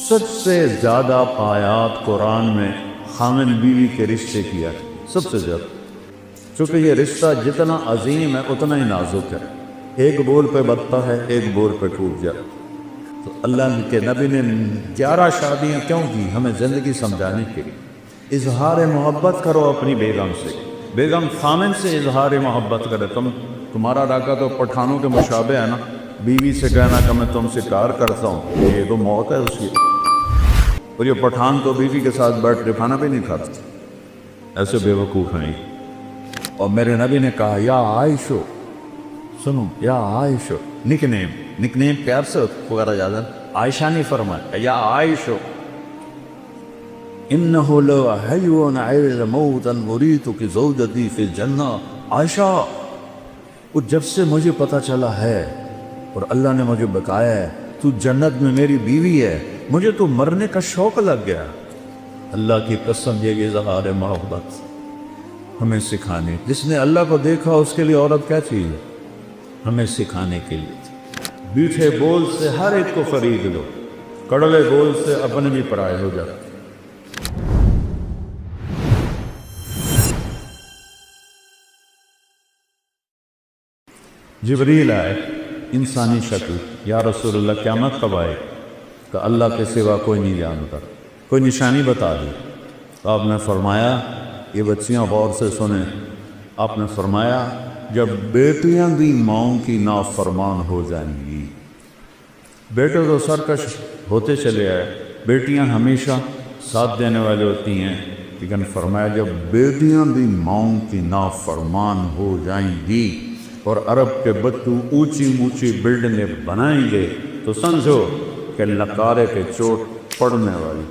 سب سے زیادہ آیات قرآن میں خامن بیوی کے رشتے کی ہے، سب سے زیادہ، چونکہ یہ رشتہ جتنا عظیم ہے اتنا ہی نازک ہے، ایک بول پہ بنتا ہے، ایک بول پہ ٹوٹ جاتا۔ تو اللہ کے نبی نے 11 شادیاں کیوں کی؟ ہمیں زندگی سمجھانے کے لیے۔ اظہار محبت کرو اپنی بیگم سے، بیگم خامن سے اظہار محبت کرے۔ تمہارا علاقہ تو پٹھانوں کے مشابہ ہے نا، بیوی سے کہنا کہ میں تم سے پیار کرتا ہوں، یہ تو موت ہے اس کی۔ اور یہ پٹھان تو بیوی کے ساتھ بیٹھ کے کھانا بھی نہیں کھاتے، ایسے بے وقوف ہیں۔ اور میرے نبی نے کہا یا عائشو، سنو یا عائشو، نک نیم پیار سے پکارا جاتا ہے، عائشہ نہیں فرمایا یا عائشو، انہو لو حیون عیز موتا مریتک زوجتی فی الجنہ۔ عائشہ، وہ جب سے مجھے پتہ چلا ہے اور اللہ نے مجھے بتایا ہے تو جنت میں میری بیوی ہے، مجھے تو مرنے کا شوق لگ گیا۔ اللہ کی قسم، یہ اظہار محبت ہمیں سکھانے، جس نے اللہ کو دیکھا اس کے لیے عورت کیا چیز ہے، ہمیں سکھانے کے لیے۔ میٹھے بول سے ہر ایک کو خرید لو، کڑوے بول سے اپنے بھی پرائے ہو جاتے۔ جبریل آئے انسانی شکل، یا رسول اللہ قیامت کب آئے؟ کہ اللہ کے سوا کوئی نہیں جانتا، کوئی نشانی بتا دی۔ تو آپ نے فرمایا، یہ بچیاں غور سے سنیں، آپ نے فرمایا جب بیٹیاں بھی ماؤں کی نافرمان ہو جائیں گی۔ بیٹے تو سرکش ہوتے چلے آئے، بیٹیاں ہمیشہ ساتھ دینے والے ہوتی ہیں، لیکن فرمایا جب بیٹیاں بھی ماؤں کی نافرمان ہو جائیں گی اور عرب کے بچوں اونچی اونچی بلڈنگیں بنائیں گے تو سمجھو کہ نکارے کے چوٹ پڑنے والی۔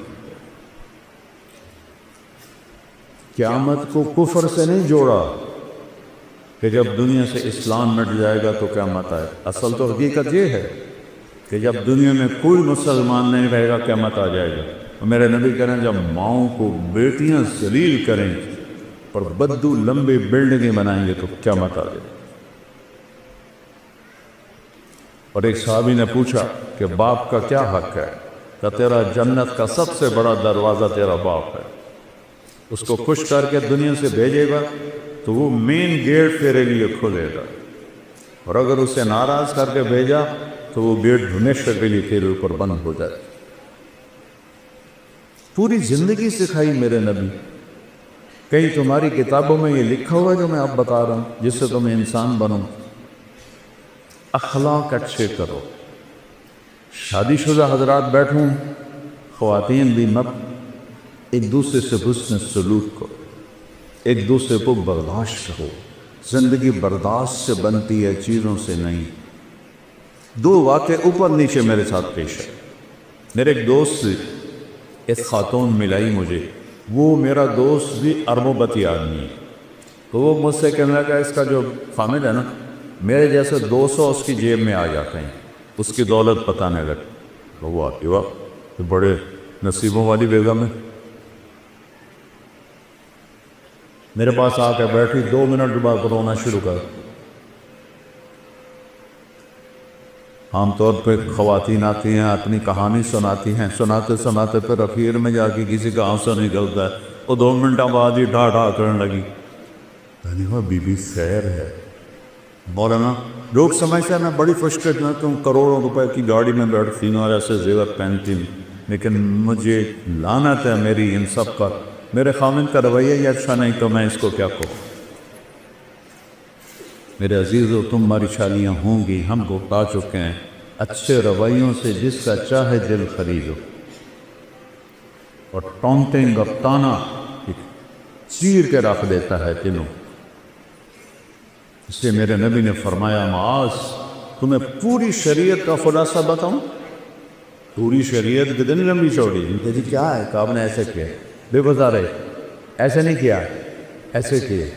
قیامت کو کفر سے نہیں جوڑا کہ جب دنیا سے اسلام مٹ جائے گا تو قیامت آئے، اصل تو حقیقت یہ ہے کہ جب دنیا میں کوئی مسلمان نہیں رہے گا قیامت آ جائے گا۔ اور میرے نبی کہہ رہے ہیں جب ماؤں کو بیٹیاں ذلیل کریں اور بدو لمبی بلڈنگیں بنائیں گے تو قیامت آ جائے گا۔ اور ایک صحابی نے پوچھا کہ باپ کا کیا حق ہے؟ کہ تیرا جنت کا سب سے بڑا دروازہ تیرا باپ ہے، اس کو خوش کر کے دنیا سے بھیجے گا تو وہ مین گیٹ تیرے لیے کھولے گا، اور اگر اسے ناراض کر کے بھیجا تو وہ گیٹ ہمیشہ کے لیے تیرے اوپر بند ہو جائے۔ پوری زندگی سکھائی میرے نبی۔ کہیں تمہاری کتابوں میں یہ لکھا ہوا ہے جو میں اب بتا رہا ہوں جس سے تم انسان بنو؟ اخلاق اچھے کرو۔ شادی شدہ حضرات بیٹھوں، خواتین بھی مت، ایک دوسرے سے حسن سلوک کرو، ایک دوسرے کو برداشت کرو۔ زندگی برداشت سے بنتی ہے، چیزوں سے نہیں۔ 2 واقعے اوپر نیچے میرے ساتھ پیش ہے۔ میرے ایک دوست سے ایک خاتون ملائی مجھے، وہ میرا دوست بھی اربوں بتی آدمی ہے، تو وہ مجھ سے کہنے لگا اس کا جو فامل ہے نا، میرے جیسے 200 اس کی جیب میں آ جاتے ہیں، اس کی دولت بتانے لگے۔ وہ آتی واہ بڑے نصیبوں والی بیگم ہے۔ میرے پاس آ کے بیٹھی، 2 منٹ بعد رونا شروع کر۔ عام طور پہ خواتین آتی ہیں، اپنی کہانی سناتی ہیں، سناتے سناتے پھر اخیر میں جا کے کسی کا آنسو نکلتا ہے، وہ 2 منٹوں بعد ہی ڈھا ڈھا کرنے لگی۔ کہنے وہ بی بی خیر ہے۔ مولانا لوگ سمجھتے ہیں میں بڑی خوش قسمت ہوں، کروڑوں روپے کی گاڑی میں بیٹھتی ہوں اور ایسے زیور پہنتی ہوں، لیکن مجھے لعنت ہے میری ان سب پر۔ میرے خامند کا رویہ ہی اچھا نہیں تو میں اس کو کیا کہوں؟ میرے عزیزو، تم ہماری شادیاں ہوں گی، ہم کو پا چکے ہیں، اچھے رویوں سے جس کا چاہے دل خریدو، اور ٹونٹنگ اور تانا چیر کے رکھ دیتا ہے دلوں۔ اس لیے میرے نبی نے فرمایا معاذ، تمہیں پوری شریعت کا خلاصہ بتاؤں؟ پوری شریعت کتنی لمبی چوڑی ہے؟ جی کیا ہے کہ آپ نے ایسے کیا؟ بے گزارے ایسے نہیں کیا، ایسے کیے۔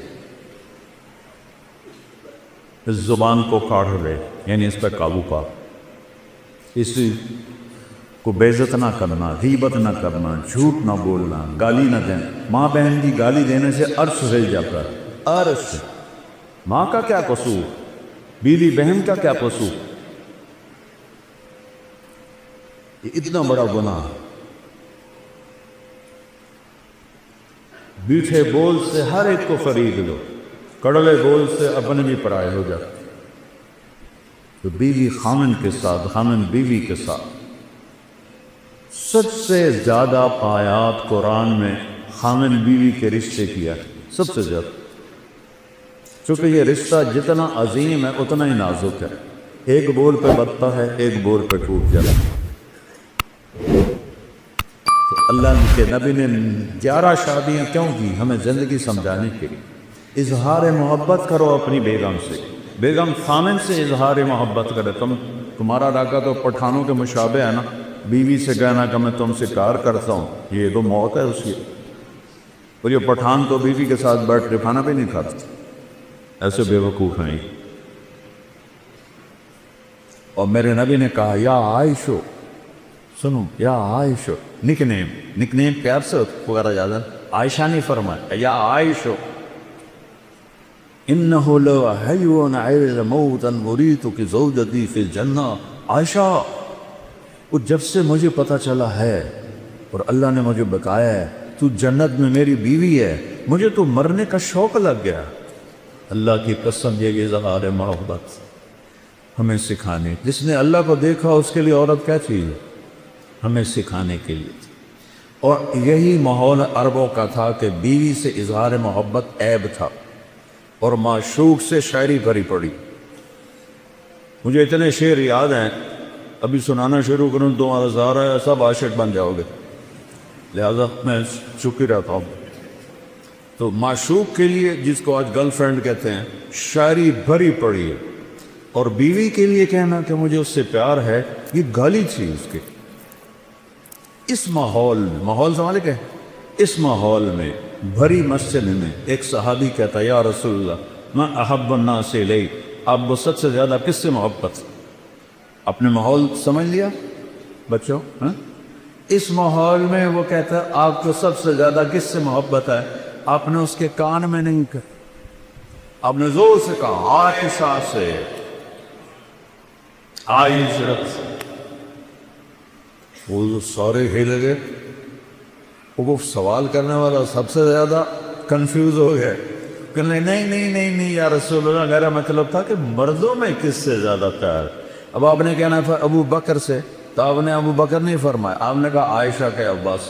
اس زبان کو کاڑھ لے، یعنی اس پہ قابو پا، اسی کو بے عزت نہ کرنا، غیبت نہ کرنا، جھوٹ نہ بولنا، گالی نہ دینا۔ ماں بہن کی گالی دینے سے عرش ہل جاتا ہے، عرش۔ ماں کا کیا قصور، بیوی بہن کا کیا قصور؟ یہ اتنا بڑا گناہ میٹھے بول سے ہر ایک کو خرید لو، کڑوے بول سے اپنے بھی پرائے ہو جاتے۔ تو بیوی خامن کے ساتھ، خامن بیوی کے ساتھ سب سے زیادہ آیات قرآن میں خامن بیوی کے رشتے کیا ہے، سب سے زیادہ، چونکہ یہ رشتہ جتنا عظیم ہے اتنا ہی نازک ہے، ایک بول پہ بتتا ہے، ایک بول پہ ٹوٹ جاتا ہے۔ تو اللہ کے نبی نے 11 شادیاں کیوں کی؟ ہمیں زندگی سمجھانے کے لیے۔ اظہار محبت کرو اپنی بیگم سے، بیگم خامن سے اظہار محبت کرے۔ تمہارا علاقہ تو پٹھانوں کے مشابہ ہے نا، بیوی سے کہنا کہ میں تم سے پیار کرتا ہوں، یہ تو موت ہے اس کی۔ اور یہ پٹھان تو بیوی کے ساتھ بیٹھ کے کھانا بھی نہیں کھاتا، ایسے بے وقوف ہیں۔ اور میرے نبی نے کہا یا عائشو، سنو یا عائشو، نک نیم پیار سے پکارا جاتا ہے، عائشہ نہیں فرمایا، یا عائشو انہو لحیون عیل موتا مریتک زوجتی فی الجنہ۔ عائشہ، وہ جب سے مجھے پتا چلا ہے اور اللہ نے مجھے بتایا ہے تو جنت میں میری بیوی ہے، مجھے تو مرنے کا شوق لگ گیا۔ اللہ کی قسم، یہ اظہار محبت ہمیں سکھانے، جس نے اللہ کو دیکھا اس کے لیے عورت کیا چیز ہے، ہمیں سکھانے کے لیے۔ اور یہی ماحول عربوں کا تھا کہ بیوی سے اظہار محبت عیب تھا، اور معشوق سے شاعری بھری پڑی۔ مجھے اتنے شعر یاد ہیں، ابھی سنانا شروع کروں تو تمہارا سارا ہے سب عاشق بن جاؤ گے، لہذا میں چپ ہی رہتا ہوں۔ تو معشوق کے لیے، جس کو آج گرل فرینڈ کہتے ہیں، شاعری بھری پڑی ہے، اور بیوی کے لیے کہنا کہ مجھے اس سے پیار ہے، یہ گالی تھی اس کے۔ اس ماحول سنبھالے کہ اس ماحول میں بھری مسجد میں ایک صحابی کہتا ہے یا رسول اللہ میں احب الناس الیک، آپ وسعت سے زیادہ کس سے محبت؟ اپنے ماحول سمجھ لیا بچوں؟ اس ماحول میں وہ کہتا ہے آپ کو سب سے زیادہ کس سے محبت ہے؟ آپ نے اس کے کان میں نہیں کہا، آپ نے زور سے کہا عائشہ سے، عائشہ سے۔ وہ سارے ہل گئے، وہ سوال کرنے والا سب سے زیادہ کنفیوز ہو گیا کہ نہیں یا رسول اللہ، میرا مطلب تھا کہ مردوں میں کس سے زیادہ پیار۔ اب آپ نے کہنا تھا ابو بکر سے، تو آپ نے ابو بکر نہیں فرمایا، آپ نے کہا عائشہ کے عباس۔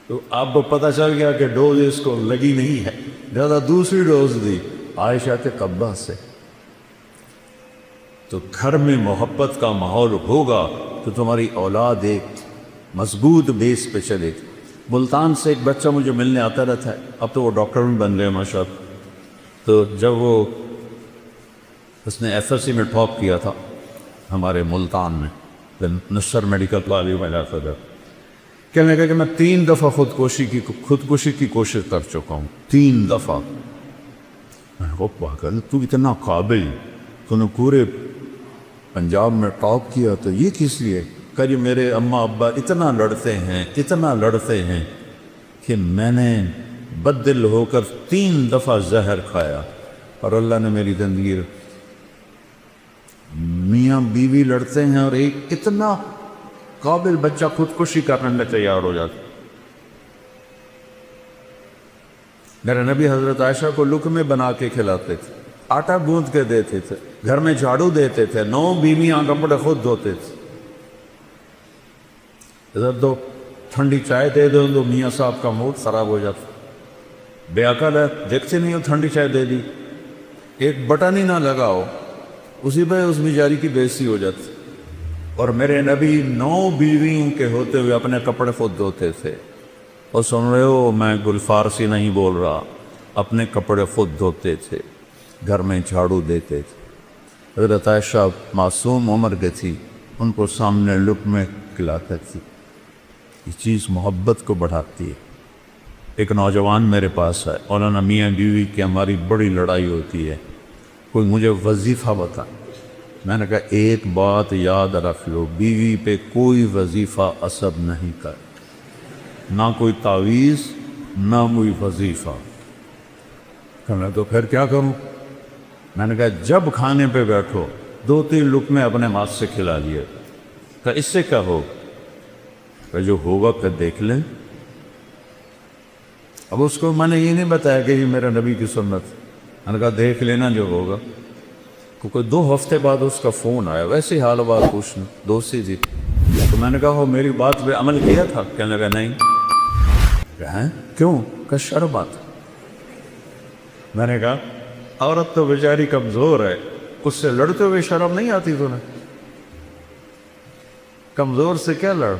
تو آپ کو پتہ چل گیا کہ ڈوز اس کو لگی نہیں ہے، زیادہ دوسری ڈوز دی عائشہ کے عباس سے۔ تو گھر میں محبت کا ماحول ہوگا تو تمہاری اولاد ایک مضبوط بیس پہ چلے۔ ملتان سے ایک بچہ مجھے ملنے آتا رہتا ہے، اب تو وہ ڈاکٹر بھی بن گئے ماشاء اللہ۔ تو جب اس نے ایف ایس سی میں ٹاپ کیا تھا ہمارے ملتان میں، نصر میڈیکل کالج میں جاتا تھا، کہنے لگا کہ میں 3 دفعہ خودکشی کی کوشش کر چکا ہوں، 3 دفعہ۔ میں نے کہا پاگل، تو اتنا قابل، تو نے پورے پنجاب میں ٹاپ کیا، تو یہ کس لیے؟ کہ جی میرے اماں ابا اتنا لڑتے ہیں کہ میں نے بددل ہو کر 3 دفعہ زہر کھایا، اور اللہ نے میری زندگی۔ میاں بیوی لڑتے ہیں اور ایک اتنا قابل بچہ خودکشی کرنے میں تیار ہو جاتا۔ میرے نبی حضرت عائشہ کو لقمے بنا کے کھلاتے تھے، آٹا گوندھ کے دیتے تھے، گھر میں جھاڑو دیتے تھے، 9 بیویاں کپڑے خود دھوتے تھے۔ ادھر دو ٹھنڈی چائے دے دو تو میاں صاحب کا موڈ خراب ہو جاتا، بے عقل ہے، دیکھتے نہیں ہو ٹھنڈی چائے دے دی، ایک بٹن ہی نہ لگاؤ، اسی پہ اس بیچاری کی بے عزتی ہو جاتی۔ اور میرے نبی 9 بیویوں کے ہوتے ہوئے اپنے کپڑے خود دھوتے تھے۔ اور سن رہے ہو، میں گل فارسی نہیں بول رہا، اپنے کپڑے خود دھوتے تھے، گھر میں جھاڑو دیتے تھے۔ حضرت عائشہ معصوم عمر کی تھی، ان کو سامنے لقمے کھلاتا تھی۔ یہ چیز محبت کو بڑھاتی ہے۔ ایک نوجوان میرے پاس ہے، مولانا میاں بیوی کی ہماری بڑی لڑائی ہوتی ہے، کوئی مجھے وظیفہ بتا۔ میں نے کہا ایک بات یاد رکھ لو، بیوی پہ کوئی وظیفہ اثر نہیں کر، نہ کوئی تعویذ نہ کوئی وظیفہ۔ کہنا تو پھر کیا کروں؟ میں نے کہا جب کھانے پہ بیٹھو 2-3 لقمے اپنے ہاتھ سے کھلا لیے، کہ اس سے کیا ہو؟ کہ جو ہوگا کہ دیکھ لیں۔ اب اس کو میں نے یہ نہیں بتایا کہ یہ میرا نبی کی سنت. میں نے کہا دیکھ لینا جو ہوگا. کیونکہ 2 ہفتے بعد اس کا فون آیا, ویسے ہی حال بات پوچھنا, دوستی تھی. تو میں نے کہا وہ میری بات پہ عمل کیا تھا؟ کہنے لگا نہیں. کہا کیوں؟ کہ شرمات. میں نے کہا عورت تو بیچاری کمزور ہے, اس سے لڑتے ہوئے شرم نہیں آتی تمہیں؟ کمزور سے کیا لڑ؟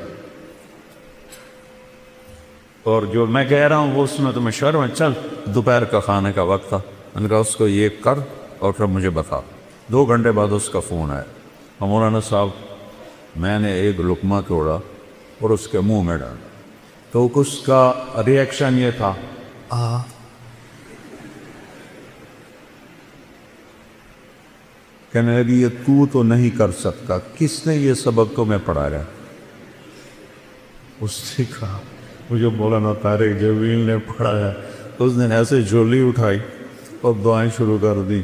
اور جو میں کہہ رہا ہوں وہ اس میں تمہیں شرم ہے؟ چل دوپہر کا کھانے کا وقت تھا. میں نے کہا اس کو یہ کر اور پھر مجھے بتا. 2 گھنٹے بعد اس کا فون آیا, مولانا صاحب میں نے ایک لقمہ توڑا اور اس کے منہ میں ڈالا. تو اس کا ریئیکشن یہ تھا کہنے لگی یہ تو نہیں کر سکتا, کس نے یہ سبق تمہیں پڑھایا؟ اس نے کہا مجھے مولانا طارق جمیل نے پڑھایا. اس نے ایسے جھولی اٹھائی اور دعائیں شروع کر دی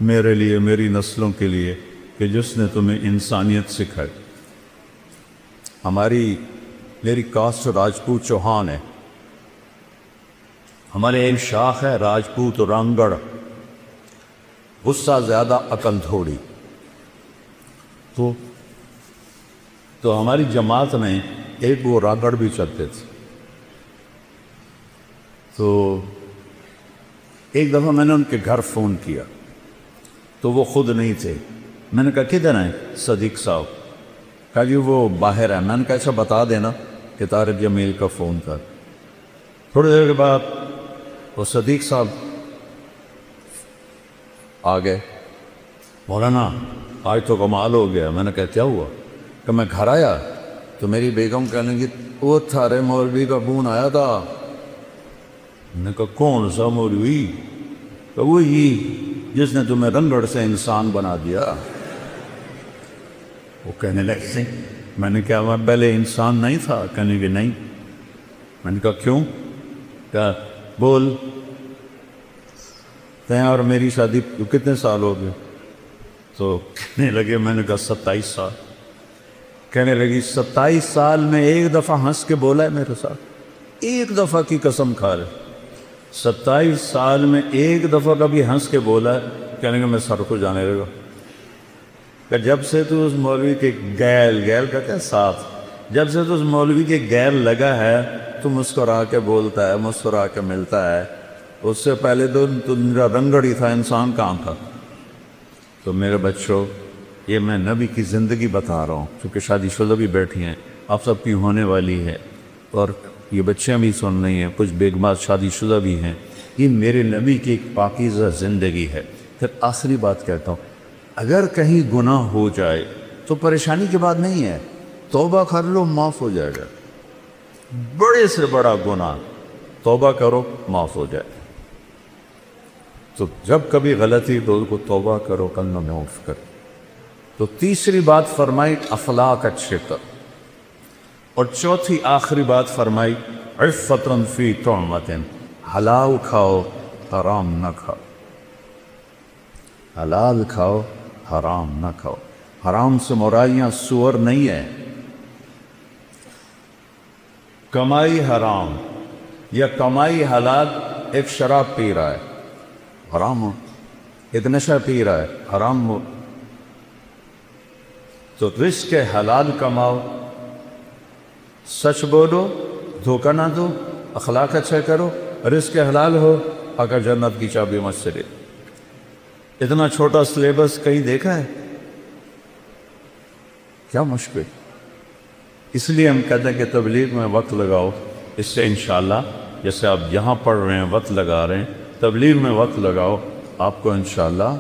میرے لیے, میری نسلوں کے لیے, کہ جس نے تمہیں انسانیت سکھائی. میری کاسٹ راجپوت چوہان ہے, ہمارے ایک شاخ ہے راجپوت رانگڑ, غصہ زیادہ عقل تھوڑی. تو ہماری جماعت میں ایک وہ رانگڑ بھی چلتے تھے. تو ایک دفعہ میں نے ان کے گھر فون کیا تو وہ خود نہیں تھے. میں نے کہا کدھر ہیں صدیق صاحب؟ کہا جی وہ باہر ہے. میں نے کہا ایسا بتا دینا کہ طارق جمیل کا فون تھا. تھوڑی دیر کے بعد وہ صدیق صاحب آ گئے. مولانا آج تو کمال ہو گیا. میں نے کہا کیا ہوا؟ کہ میں گھر آیا تو میری بیگم کہنے لگی وہ تھارے مولوی کا فون آیا تھا. میں نے کہا کون سا مولوی؟ کہ وہی جس نے تمہیں رنگڑ سے انسان بنا دیا. وہ کہنے لگے میں نے کہا میں پہلے انسان نہیں تھا؟ کہنے کہ نہیں. میں نے کہا کیوں؟ کہا بول تیں اور میری شادی کتنے سال ہو گئے؟ تو کہنے لگے, میں نے کہا 27 سال. کہنے لگی 27 سال میں ایک دفعہ ہنس کے بولا ہے میرے ساتھ؟ ایک دفعہ کی قسم کھا لے. 27 سال میں ایک دفعہ کبھی ہنس کے بولا ہے؟ کہنے کہ میں سر کو جانے لگا. کہ جب سے تو اس مولوی کے گیل کہتے ہیں ساتھ, جب سے تو اس مولوی کے گیل لگا ہے تو مسکرا کے بولتا ہے, مسکرا کے ملتا ہے. اس سے پہلے تو میرا رنگڑ ہی تھا, انسان کہاں تھا. تو میرے بچوں یہ میں نبی کی زندگی بتا رہا ہوں, چونکہ شادی شدہ بھی بیٹھی ہیں, آپ سب کی ہونے والی ہے, اور یہ بچیاں بھی سن رہی ہیں, کچھ بیگمات شادی شدہ بھی ہیں. یہ میرے نبی کی ایک پاکیزہ زندگی ہے. پھر آخری بات کہتا ہوں, اگر کہیں گناہ ہو جائے تو پریشانی کی بات نہیں ہے, توبہ کر لو معاف ہو جائے گا. بڑے سے بڑا گناہ توبہ کرو معاف ہو جائے. تو جب کبھی غلطی تو کو توبہ کرو, کلمہ معاف کرو. تو تیسری بات فرمائی اخلاق اچھے کر, اور چوتھی آخری بات فرمائی عفتن فی طعمتن, حلال کھاؤ حرام نہ کھاؤ. حلال کھاؤ حرام نہ کھاؤ. حرام سے مرائیاں سور نہیں ہے. کمائی حرام یا کمائی حلال, ایک شراب پی رہا ہے حرام ہو, ایک نشہ پی رہا ہے حرام ہو. تو رزق حلال کماؤ, سچ بولو, دھوکہ نہ دو, اخلاق اچھا کرو, رزق حلال ہو, اگر جنت کی چابی مجھ سے لے. اتنا چھوٹا سلیبس کہیں دیکھا ہے؟ کیا مشکل. اس لیے ہم کہتے ہیں کہ تبلیغ میں وقت لگاؤ. اس سے انشاءاللہ جیسے آپ یہاں پڑھ رہے ہیں وقت لگا رہے ہیں, تبلیغ میں وقت لگاؤ, آپ کو انشاءاللہ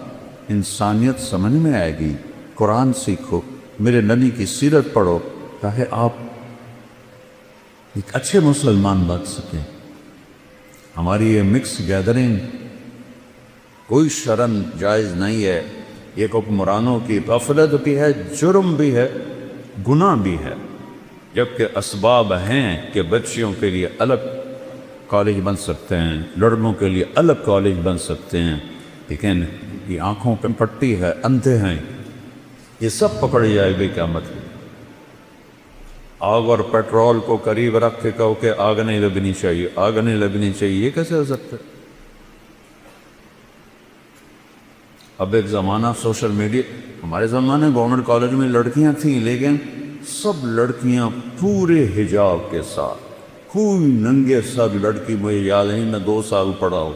انسانیت سمجھ میں آئے گی. قرآن سیکھو, میرے نبی کی سیرت پڑھو, تاکہ آپ ایک اچھے مسلمان بن سکیں. ہماری یہ مکس گیدرنگ کوئی شرن جائز نہیں ہے. یہ حکمرانوں کی غفلت بھی ہے, جرم بھی ہے, گناہ بھی ہے. جبکہ اسباب ہیں کہ بچیوں کے لیے الگ کالج بن سکتے ہیں, لڑکوں کے لیے الگ کالج بن سکتے ہیں, لیکن یہ آنکھوں پہ پٹی ہے, اندھے ہیں, یہ سب پکڑ جائے گی قیامت. آگ اور پیٹرول کو قریب رکھ کے کہو کہ آگ نہیں لگنی چاہیے، آگ نہیں لگنی چاہیے، یہ کیسے ہو سکتا ہے؟ اب ایک زمانہ سوشل میڈیا، ہمارے زمانے گورنمنٹ کالج میں لڑکیاں تھیں، لیکن سب لڑکیاں پورے حجاب کے ساتھ، کوئی ننگے سر لڑکی، مجھے یاد نہیں، میں 2 سال پڑھا ہوں،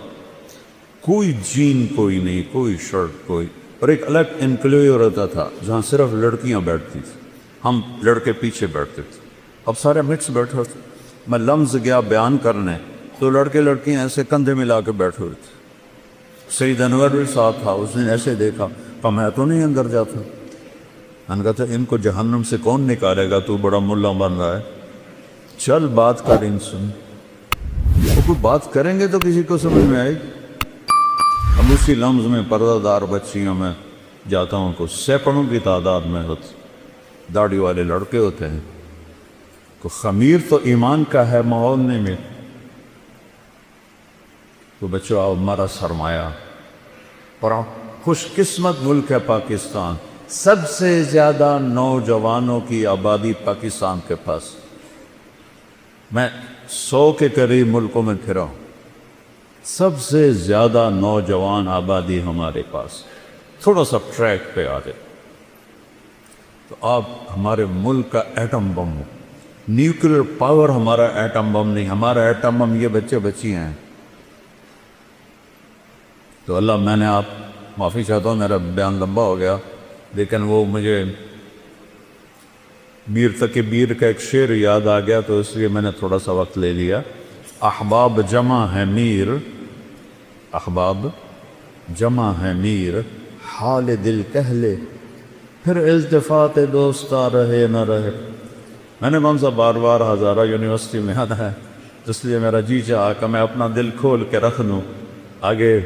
کوئی جین کوئی نہیں، کوئی شرٹ کوئی، اور ایک الگ انکلیو رہتا تھا جہاں صرف لڑکیاں بیٹھتی تھیں، ہم لڑکے پیچھے بیٹھتے تھے، اب سارے مکس بیٹھے ہوتے۔ میں لمز گیا بیان کرنے تو لڑکے لڑکیاں ایسے کندھے ملا کے بیٹھے ہوئے تھے۔ سید انور بھی ساتھ تھا، اس نے ایسے دیکھا، کہ میں تو نہیں اندر جاتا۔ میں نے کہا تھا ان کو جہنم سے کون نکالے گا، تو بڑا ملا بن رہا ہے، چل بات کر ان سے، وہ کوئی بات کریں گے تو کسی کو سمجھ میں آئے گی۔ اب اسی لمز میں پردہ دار بچیوں میں جاتا ہوں کو سینکڑوں کی تعداد میں ہوتی، داڑھی والے لڑکے ہوتے ہیں، تو خمیر تو ایمان کا ہے، ماحول نہیں میں تو بچوں آؤ، ہمارا سرمایہ اور خوش قسمت ملک ہے پاکستان، سب سے زیادہ نوجوانوں کی آبادی پاکستان کے پاس، میں 100 کے قریب ملکوں میں پھرا ہوں، سب سے زیادہ نوجوان آبادی ہمارے پاس، تھوڑا سا ٹریک پہ آ جائے تو آپ ہمارے ملک کا ایٹم بم ہو، نیوکلیر پاور ہمارا ایٹم بم نہیں، ہمارا ایٹم بم یہ بچے بچی ہیں۔ تو اللہ، میں نے آپ معافی چاہتا ہوں، میرا بیان لمبا ہو گیا، لیکن وہ مجھے میر تقی میر کا ایک شعر یاد آ گیا تو اس لیے میں نے تھوڑا سا وقت لے لیا۔ احباب جمع ہے میر، احباب جمع ہے میر، حال دل کہہ لے، پھر التفات دوستا رہے نہ رہے۔ میں نے کون سا بار بار ہزارہ یونیورسٹی میں آنا ہے، اس لیے میرا جی چاہا کہ میں اپنا دل کھول کے رکھ دوں، آگے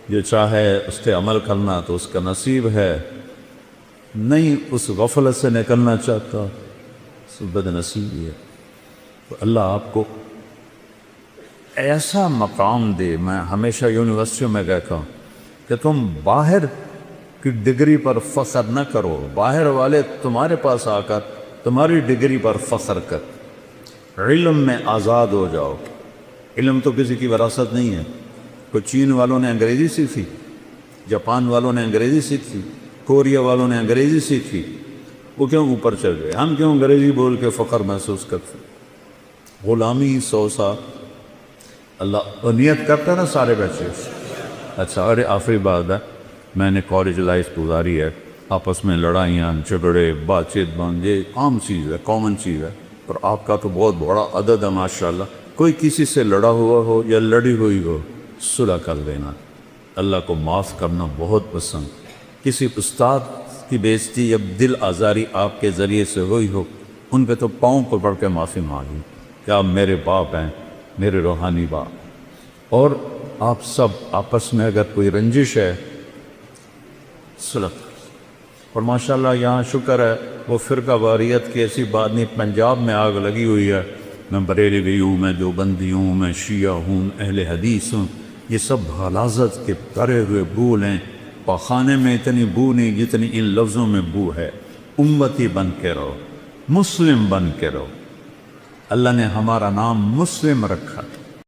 جو چاہے اس پہ عمل کرنا تو اس کا نصیب ہے، نہیں اس غفلت سے نکلنا چاہتا تو بد نصیبی ہے۔ تو اللہ آپ کو ایسا مقام دے۔ میں ہمیشہ یونیورسٹیوں میں کہتا ہوں کہ تم باہر کی ڈگری پر فخر نہ کرو، باہر والے تمہارے پاس آ کر تمہاری ڈگری پر فخر کر، علم میں آزاد ہو جاؤ۔ علم تو کسی کی وراثت نہیں ہے، کوئی چین والوں نے انگریزی سیکھی، جاپان والوں نے انگریزی سیکھی، کوریا والوں نے انگریزی سیکھی، وہ کیوں اوپر چل گئے؟ ہم کیوں انگریزی بول کے فخر محسوس کرتے؟ غلامی 100 سال اللہ نیت کرتا نا سارے بچے۔ اچھا، اور آخری بات ہے، میں نے کالج لائف گزاری ہے، آپس میں لڑائیاں جھگڑے بات چیت بند، یہ عام چیز ہے، کامن چیز ہے، اور آپ کا تو بہت بڑا عدد ہے ماشاءاللہ۔ کوئی کسی سے لڑا ہوا ہو یا لڑی ہوئی ہو، صلح کر دینا۔ اللہ کو معاف کرنا بہت پسند۔ کسی استاد کی بےعزتی یا دل آزاری آپ کے ذریعے سے ہوئی ہو، ان پہ تو پاؤں پکڑ کے معافی مانگی کہ آپ میرے باپ ہیں، میرے روحانی باپ، اور آپ سب آپس میں اگر کوئی رنجش ہے صلح۔ اور ماشاءاللہ یہاں شکر ہے وہ فرقہ واریت کی ایسی بات نہیں، پنجاب میں آگ لگی ہوئی ہے، میں بریلوی ہوں، میں دیوبندی ہوں، میں شیعہ ہوں، اہل حدیث ہوں، یہ سب غلاظت کے بھرے ہوئے بھول ہیں۔ پاخانے میں اتنی بو نہیں جتنی ان لفظوں میں بو ہے۔ امتی بن کے رہو، مسلم بن کے رہو، اللہ نے ہمارا نام مسلم رکھا۔